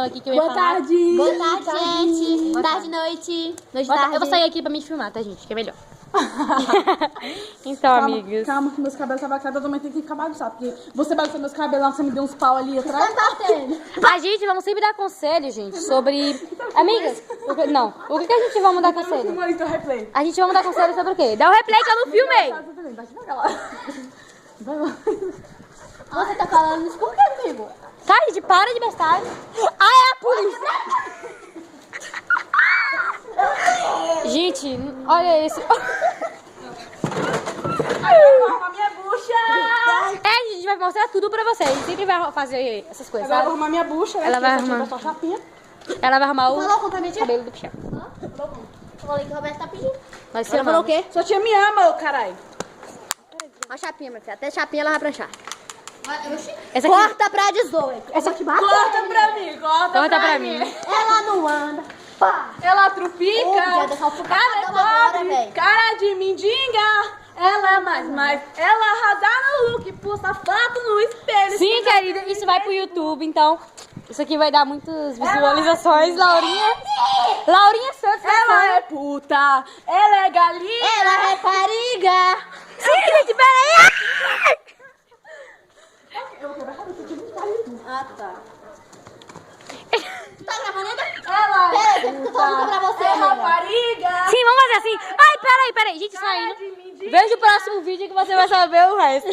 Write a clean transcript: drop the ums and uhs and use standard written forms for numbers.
Aqui que eu ia Boa falar. tarde. Boa tarde, gente. Boa tarde, noite. Noite, tarde. Eu vou sair aqui pra me filmar, tá, gente? Que é melhor. Então, Calma, amigos. calma, que meus cabelos estavam bagunçados, eu também tenho que ficar bagunçado. Porque você bagunçou meus cabelos, você me deu uns pau ali atrás. A gente, vamos sempre dar conselho, gente, sobre... Amigas, não. O que a gente vamos dar conselho? Então, replay. A gente vamos dar conselho sobre o quê? Dá o replay que eu não filmei. Vai devagar lá. Vai lá. Você tá falando isso por quê, amigo? Tá, gente, para de bestagem. Ah, é a polícia. Gente, olha esse... Arrumar minha bucha. É, a gente vai mostrar tudo pra vocês. A gente sempre vai fazer essas coisas, Agora eu vou sabe? arrumar minha bucha, né? Ela vai que eu só arrumar. tive só chapinha. Ela vai arrumar o Falou, cabelo do Pichão. Eu falei que o Roberto tá pedindo. Nós Ela falou o quê? Sua tia me ama, ô caralho. A chapinha, minha filha. Até chapinha ela vai pranchar. Essa aqui... Corta pra 18. Essa aqui bate. Corta pra mim, corta pra mim. Ela não anda. Pá. Ela Ô, trupica. podia deixar o Ela é focado agora, pobre, velho. cara de mendiga. Ela é mais. Ela arrasa no look, puxa foto no espelho. Sim, querida, isso vai pro YouTube, então isso aqui vai dar muitas visualizações, Laurinha. Laurinha Santos. Ela é puta, ela é galinha. Ela é rapariga. Sim, gente, peraí. Ah, tá. Tá gravando ainda? Ela Pera, é eu tô puta, falando pra você, é amiga. rapariga. Sim, vamos fazer assim. Ai, peraí. Gente, saindo. Veja o próximo vídeo que você vai saber o resto.